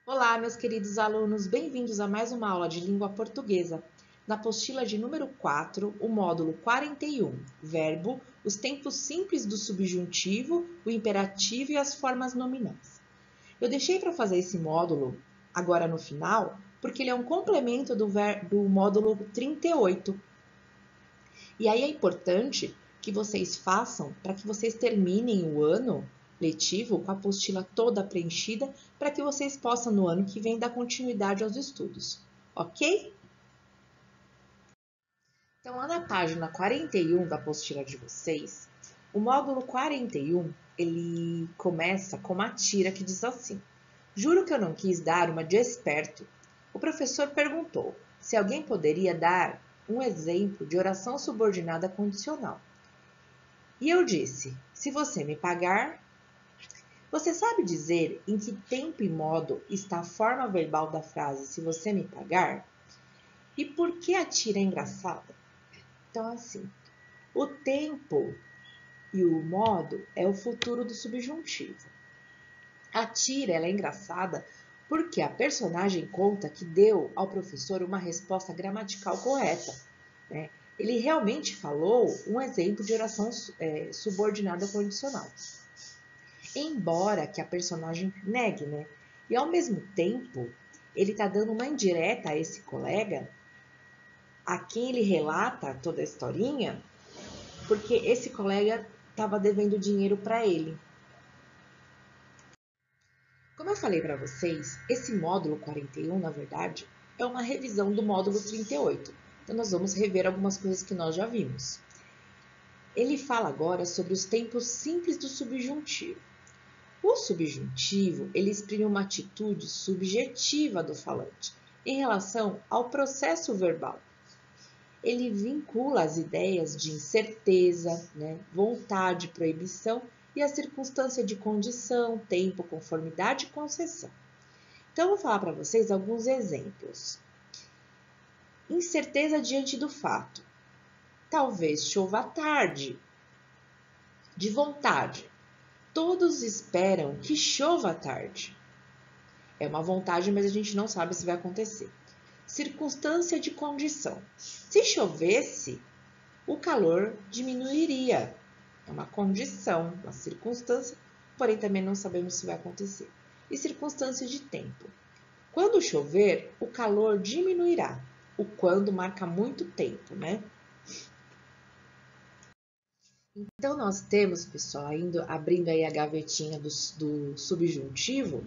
Olá, meus queridos alunos, bem-vindos a mais uma aula de língua portuguesa. Na apostila de número 4, o módulo 41, verbo, os tempos simples do subjuntivo, o imperativo e as formas nominais. Eu deixei para fazer esse módulo agora no final, porque ele é um complemento do módulo 38. E aí é importante que vocês façam para que vocês terminem o ano letivo com a apostila toda preenchida, para que vocês possam no ano que vem dar continuidade aos estudos, ok? Então, lá na página 41 da apostila de vocês, o módulo 41, ele começa com uma tira que diz assim: Juro que eu não quis dar uma de esperto. O professor perguntou se alguém poderia dar um exemplo de oração subordinada condicional. E eu disse: se você me pagar. Você sabe dizer em que tempo e modo está a forma verbal da frase se você me pagar? E por que a tira é engraçada? Então, assim, o tempo e o modo é o futuro do subjuntivo. A tira ela é engraçada porque a personagem conta que deu ao professor uma resposta gramatical correta, né? Ele realmente falou um exemplo de oração subordinada condicional. Embora que a personagem negue, né? E ao mesmo tempo, ele está dando uma indireta a esse colega, a quem ele relata toda a historinha, porque esse colega estava devendo dinheiro para ele. Como eu falei para vocês, esse módulo 41, na verdade, é uma revisão do módulo 38. Então, nós vamos rever algumas coisas que nós já vimos. Ele fala agora sobre os tempos simples do subjuntivo. O subjuntivo, ele exprime uma atitude subjetiva do falante em relação ao processo verbal. Ele vincula as ideias de incerteza, né, vontade, proibição e a circunstância de condição, tempo, conformidade e concessão. Então, eu vou falar para vocês alguns exemplos. Incerteza diante do fato. Talvez chova à tarde. De vontade. Todos esperam que chova à tarde. É uma vontade, mas a gente não sabe se vai acontecer. Circunstância de condição. Se chovesse, o calor diminuiria. É uma condição, uma circunstância, porém também não sabemos se vai acontecer. E circunstância de tempo. Quando chover, o calor diminuirá. O quando marca muito tempo, né? Então, nós temos, pessoal, abrindo aí a gavetinha do subjuntivo,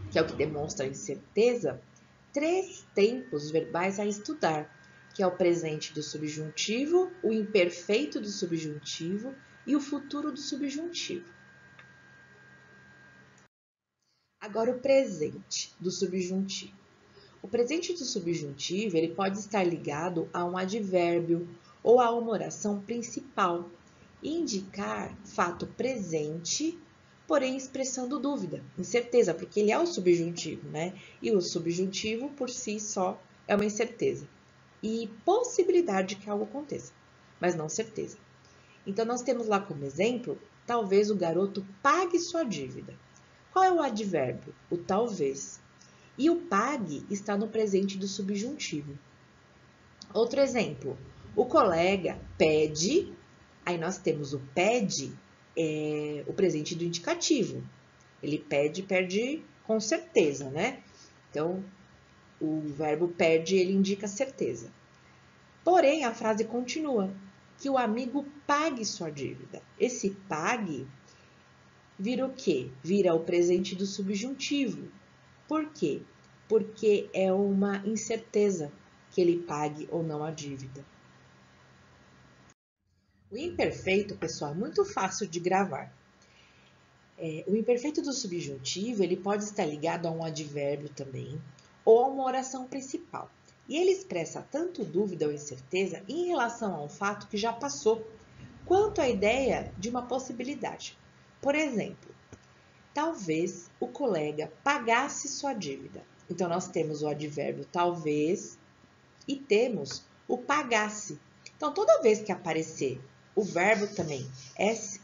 que é o que demonstra a incerteza, 3 tempos verbais a estudar, que é o presente do subjuntivo, o imperfeito do subjuntivo e o futuro do subjuntivo. Agora, o presente do subjuntivo. O presente do subjuntivo ele pode estar ligado a um advérbio ou a uma oração principal e indicar fato presente, porém expressando dúvida, incerteza, porque ele é o subjuntivo, né? E o subjuntivo por si só é uma incerteza e possibilidade de que algo aconteça, mas não certeza. Então, nós temos lá como exemplo, talvez o garoto pague sua dívida. Qual é o advérbio? O talvez. E o pague está no presente do subjuntivo. Outro exemplo, o colega pede, aí nós temos o pede, o presente do indicativo. Ele pede com certeza, né? Então, o verbo pede, ele indica certeza. Porém, a frase continua, que o amigo pague sua dívida. Esse pague vira o quê? Vira o presente do subjuntivo. Por quê? Porque é uma incerteza que ele pague ou não a dívida. O imperfeito, pessoal, é muito fácil de gravar. O imperfeito do subjuntivo, ele pode estar ligado a um advérbio também, ou a uma oração principal. E ele expressa tanto dúvida ou incerteza em relação a um fato que já passou, quanto a ideia de uma possibilidade. Por exemplo, talvez o colega pagasse sua dívida. Então, nós temos o advérbio talvez e temos o pagasse. Então, toda vez que aparecer o verbo também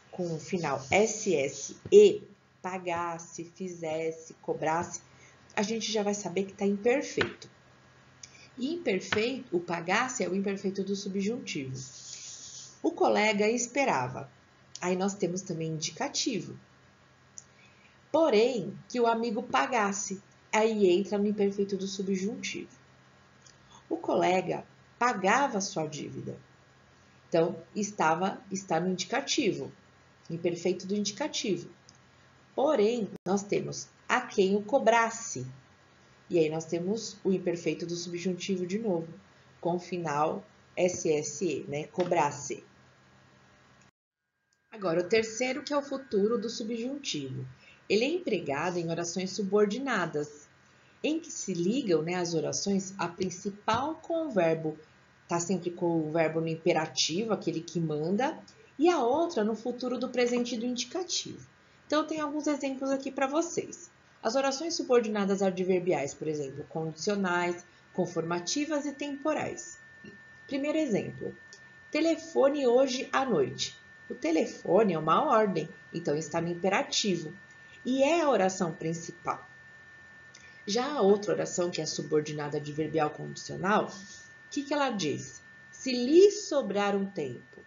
com o final sse, pagasse, fizesse, cobrasse, a gente já vai saber que está imperfeito. E imperfeito, o pagasse é o imperfeito do subjuntivo. O colega esperava. Aí nós temos também indicativo. Porém, que o amigo pagasse. Aí entra no imperfeito do subjuntivo. O colega pagava sua dívida. Então, está no indicativo, imperfeito do indicativo. Porém, nós temos a quem o cobrasse. E aí nós temos o imperfeito do subjuntivo de novo, com o final SSE, né? Cobrasse. Agora, o terceiro, que é o futuro do subjuntivo. Ele é empregado em orações subordinadas, em que se ligam, né, as orações, a principal com o verbo, está sempre com o verbo no imperativo, aquele que manda, e a outra no futuro do presente do indicativo. Então, eu tenho alguns exemplos aqui para vocês. As orações subordinadas adverbiais, por exemplo, condicionais, conformativas e temporais. Primeiro exemplo, telefone hoje à noite. O telefone é uma ordem, então está no imperativo e é a oração principal. Já a outra oração, que é subordinada adverbial condicional, o que ela diz? Se lhe sobrar um tempo.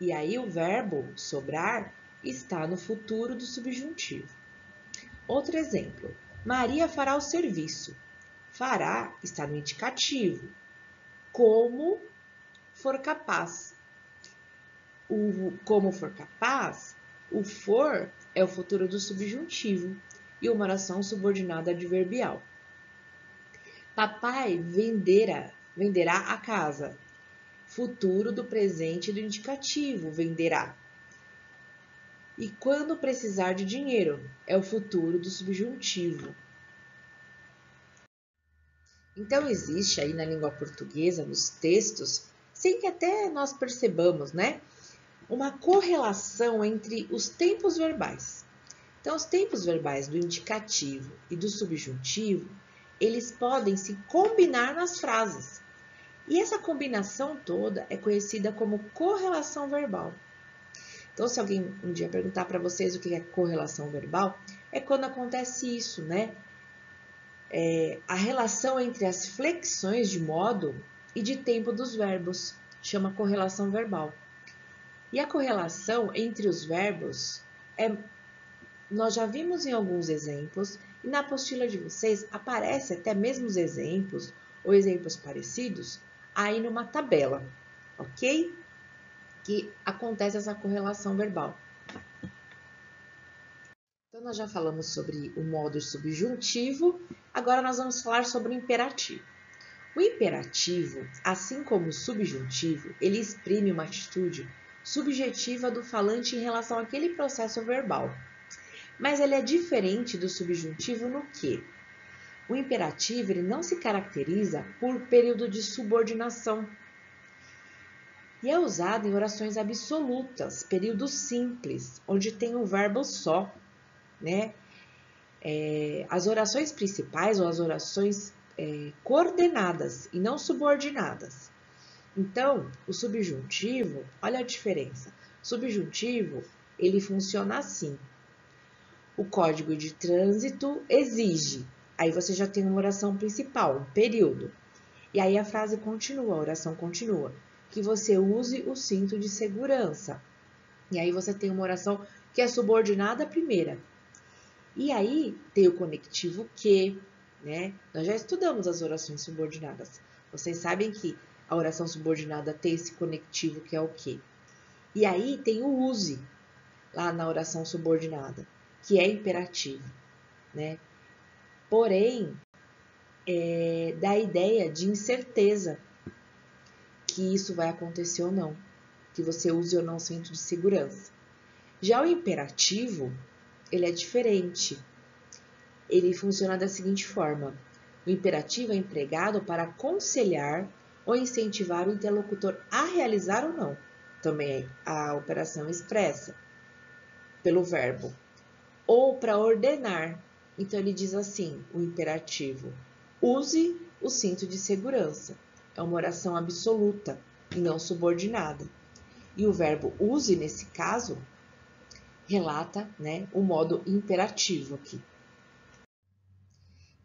E aí o verbo sobrar está no futuro do subjuntivo. Outro exemplo, Maria fará o serviço. Fará está no indicativo. Como for capaz. O como for capaz, o for é o futuro do subjuntivo e uma oração subordinada adverbial. Papai venderá a casa. Futuro do presente do indicativo, venderá. E quando precisar de dinheiro, é o futuro do subjuntivo. Então, existe aí na língua portuguesa, nos textos, sem que até nós percebamos, né? Uma correlação entre os tempos verbais. Então, os tempos verbais do indicativo e do subjuntivo, eles podem se combinar nas frases. E essa combinação toda é conhecida como correlação verbal. Então, se alguém um dia perguntar para vocês o que é correlação verbal, é quando acontece isso, né? A relação entre as flexões de modo e de tempo dos verbos, chama correlação verbal. E a correlação entre os verbos, nós já vimos em alguns exemplos, e na apostila de vocês aparece até mesmo os exemplos, ou exemplos parecidos, aí numa tabela, ok? Que acontece essa correlação verbal. Então, nós já falamos sobre o modo subjuntivo, agora nós vamos falar sobre o imperativo. O imperativo, assim como o subjuntivo, ele exprime uma atitude subjetiva do falante em relação àquele processo verbal. Mas ele é diferente do subjuntivo no que? O imperativo ele não se caracteriza por período de subordinação. E é usado em orações absolutas, período simples, onde tem um verbo só, né? As orações principais ou as orações coordenadas e não subordinadas. Então, o subjuntivo, olha a diferença. O subjuntivo, ele funciona assim. O código de trânsito exige. Aí você já tem uma oração principal, um período. E aí a frase continua, a oração continua. Que você use o cinto de segurança. E aí você tem uma oração que é subordinada à primeira. E aí tem o conectivo que, né? Nós já estudamos as orações subordinadas. Vocês sabem que a oração subordinada tem esse conectivo que é o que? E aí tem o use, lá na oração subordinada, que é imperativo, né? Porém, dá a ideia de incerteza que isso vai acontecer ou não, que você use ou não o cinto de segurança. Já o imperativo, ele é diferente. Ele funciona da seguinte forma: o imperativo é empregado para aconselhar ou incentivar o interlocutor a realizar ou não. Também a operação expressa pelo verbo. Ou para ordenar. Então, ele diz assim, o imperativo: use o cinto de segurança. É uma oração absoluta e não subordinada. E o verbo use, nesse caso, relata, né, o modo imperativo aqui.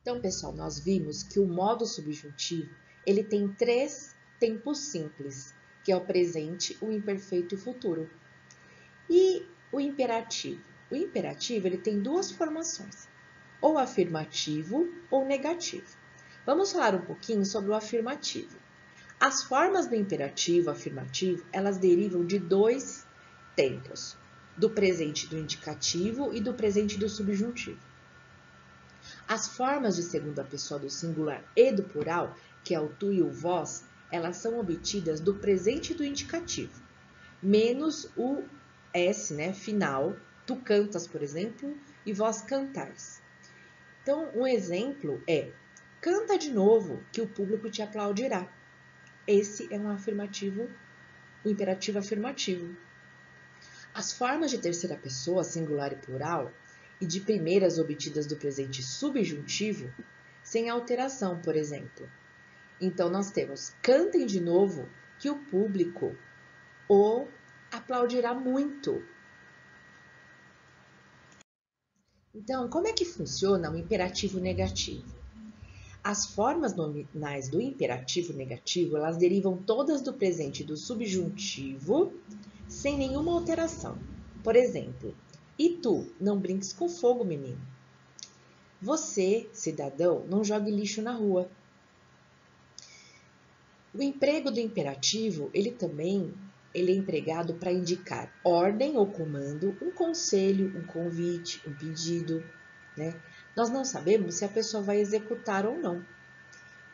Então, pessoal, nós vimos que o modo subjuntivo, ele tem 3 tempos simples, que é o presente, o imperfeito e o futuro. E o imperativo? O imperativo, ele tem 2 formações, ou afirmativo ou negativo. Vamos falar um pouquinho sobre o afirmativo. As formas do imperativo afirmativo, elas derivam de 2 tempos, do presente do indicativo e do presente do subjuntivo. As formas de segunda pessoa do singular e do plural, que é o tu e o vós, elas são obtidas do presente do indicativo, menos o S, né, final, tu cantas, por exemplo, e vós cantais. Então, um exemplo é, canta de novo que o público te aplaudirá. Esse é um afirmativo, o imperativo afirmativo. As formas de terceira pessoa, singular e plural, e de primeiras obtidas do presente subjuntivo, sem alteração, por exemplo. Então, nós temos cantem de novo que o público o aplaudirá muito. Então, como é que funciona o imperativo negativo? As formas nominais do imperativo negativo, elas derivam todas do presente do subjuntivo, sem nenhuma alteração. Por exemplo, e tu, não brinques com fogo, menino. Você, cidadão, não jogue lixo na rua. O emprego do imperativo, ele é empregado para indicar ordem ou comando, um conselho, um convite, um pedido, né? Nós não sabemos se a pessoa vai executar ou não.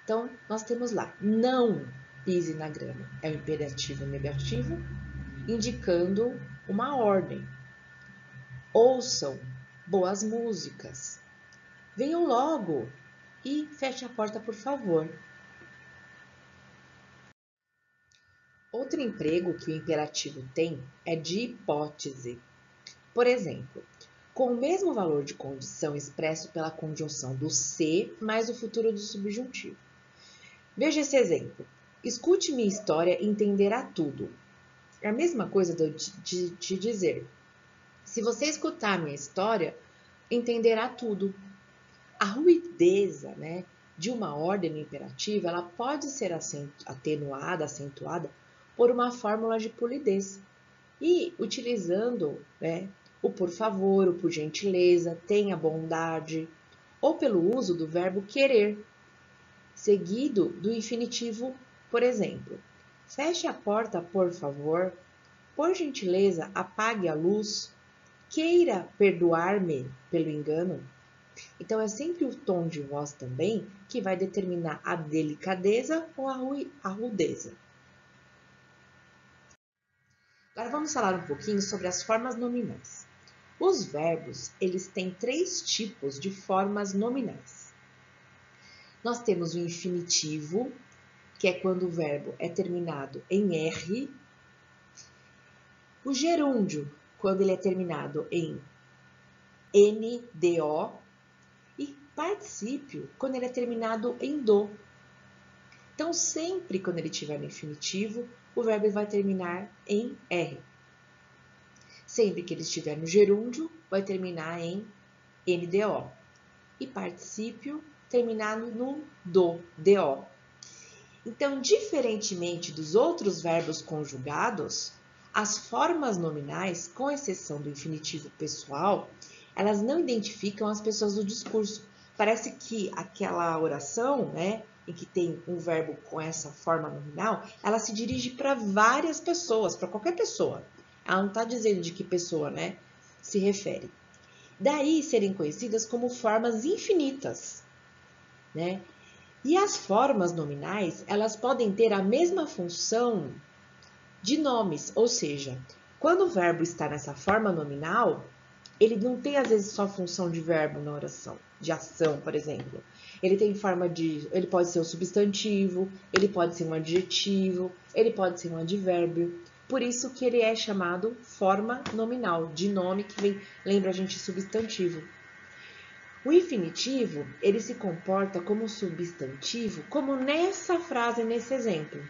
Então, nós temos lá, não pise na grama. É o imperativo negativo, indicando uma ordem. Ouçam boas músicas. Venham logo e feche a porta, por favor. Outro emprego que o imperativo tem é de hipótese. Por exemplo, com o mesmo valor de condição expresso pela conjunção do se mais o futuro do subjuntivo. Veja esse exemplo. Escute minha história e entenderá tudo. É a mesma coisa de te dizer. Se você escutar minha história, entenderá tudo. A ruideza, né, de uma ordem imperativa, ela pode ser atenuada, acentuada, por uma fórmula de polidez. E utilizando, né, o por favor, o por gentileza, tenha bondade, ou pelo uso do verbo querer, seguido do infinitivo, por exemplo. Feche a porta, por favor. Por gentileza, apague a luz. Queira perdoar-me pelo engano. Então, é sempre o tom de voz também que vai determinar a delicadeza ou a rudeza. Agora vamos falar um pouquinho sobre as formas nominais. Os verbos, eles têm 3 tipos de formas nominais. Nós temos o infinitivo, que é quando o verbo é terminado em R. O gerúndio, quando ele é terminado em NDO. E particípio, quando ele é terminado em do. Então, sempre quando ele estiver no infinitivo, o verbo vai terminar em R. Sempre que ele estiver no gerúndio, vai terminar em NDO. E particípio, terminado no do, DO. Então, diferentemente dos outros verbos conjugados, as formas nominais, com exceção do infinitivo pessoal, elas não identificam as pessoas do discurso. Parece que aquela oração, né, em que tem um verbo com essa forma nominal, ela se dirige para várias pessoas, para qualquer pessoa. Ela não está dizendo de que pessoa, né, se refere. Daí serem conhecidas como formas infinitas, né? E as formas nominais, elas podem ter a mesma função de nomes, ou seja, quando o verbo está nessa forma nominal, ele não tem às vezes só função de verbo na oração, de ação, por exemplo. Ele pode ser um substantivo, ele pode ser um adjetivo, ele pode ser um advérbio. Por isso que ele é chamado forma nominal, de nome que lembra a gente substantivo. O infinitivo, ele se comporta como substantivo, como nessa frase, nesse exemplo.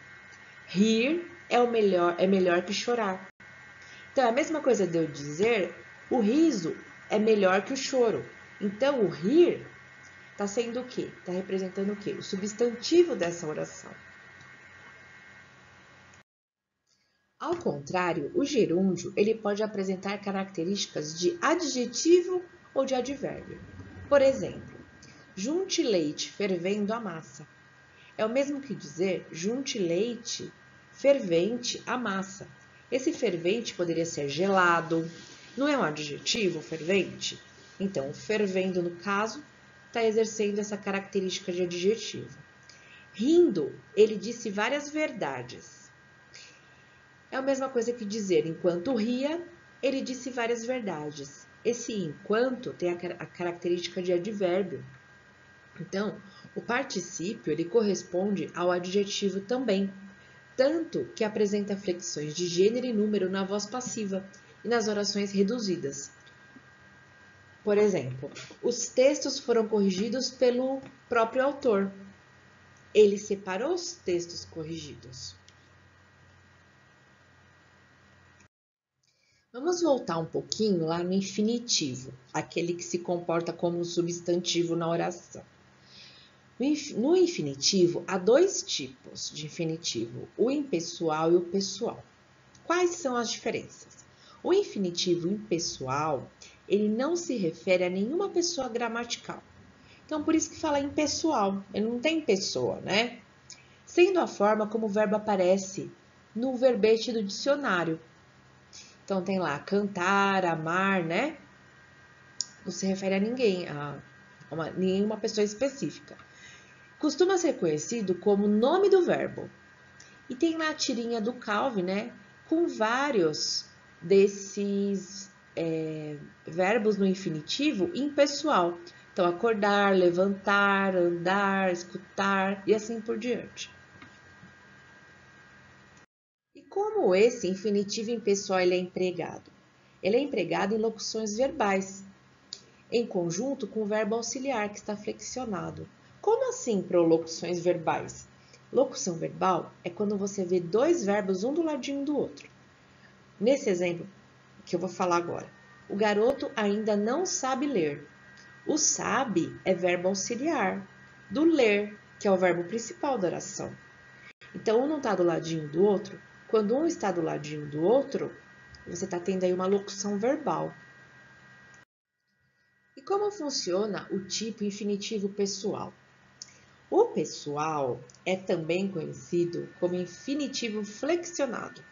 Rir é melhor que chorar. Então, é a mesma coisa de eu dizer, o riso é melhor que o choro. Então, o rir está sendo o quê? Está representando o quê? O substantivo dessa oração. Ao contrário, o gerúndio ele pode apresentar características de adjetivo ou de advérbio. Por exemplo, junte leite fervendo a massa. É o mesmo que dizer junte leite fervente à massa. Esse fervente poderia ser gelado. Não é um adjetivo fervente? Então, o fervendo, no caso, está exercendo essa característica de adjetivo. Rindo, ele disse várias verdades. É a mesma coisa que dizer enquanto ria, ele disse várias verdades. Esse enquanto tem a característica de advérbio. Então, o particípio ele corresponde ao adjetivo também, tanto que apresenta flexões de gênero e número na voz passiva e nas orações reduzidas. Por exemplo, os textos foram corrigidos pelo próprio autor. Ele separou os textos corrigidos. Vamos voltar um pouquinho lá no infinitivo, aquele que se comporta como um substantivo na oração. No infinitivo, há dois tipos de infinitivo, o impessoal e o pessoal. Quais são as diferenças? O infinitivo impessoal, ele não se refere a nenhuma pessoa gramatical. Então, por isso que fala impessoal, ele não tem pessoa, né? Sendo a forma como o verbo aparece no verbete do dicionário. Então, tem lá cantar, amar, né? Não se refere a ninguém, a nenhuma pessoa específica. Costuma ser conhecido como nome do verbo. E tem lá a tirinha do Calvin, né? Com vários desses verbos no infinitivo impessoal. Então, acordar, levantar, andar, escutar e assim por diante. E como esse infinitivo impessoal ele é empregado? Ele é empregado em locuções verbais, em conjunto com o verbo auxiliar que está flexionado. Como assim prolocuções verbais? Locução verbal é quando você vê dois verbos um do ladinho do outro. Nesse exemplo que eu vou falar agora, o garoto ainda não sabe ler. O sabe é verbo auxiliar do ler, que é o verbo principal da oração. Então, um não está do ladinho do outro. Quando um está do ladinho do outro, você está tendo aí uma locução verbal. E como funciona o tipo infinitivo pessoal? O pessoal é também conhecido como infinitivo flexionado,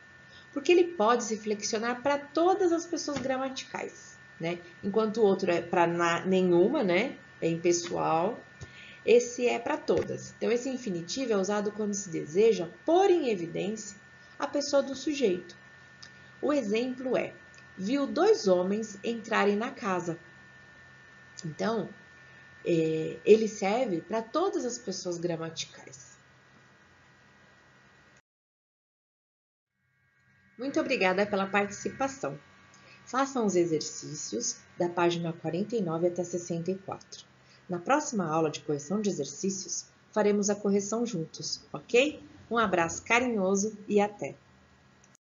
porque ele pode se flexionar para todas as pessoas gramaticais, né? Enquanto o outro é para nenhuma, né? É impessoal. Esse é para todas. Então, esse infinitivo é usado quando se deseja pôr em evidência a pessoa do sujeito. O exemplo é: viu dois homens entrarem na casa. Então, ele serve para todas as pessoas gramaticais. Muito obrigada pela participação. Façam os exercícios da página 49 até 64. Na próxima aula de correção de exercícios, faremos a correção juntos, ok? Um abraço carinhoso e até!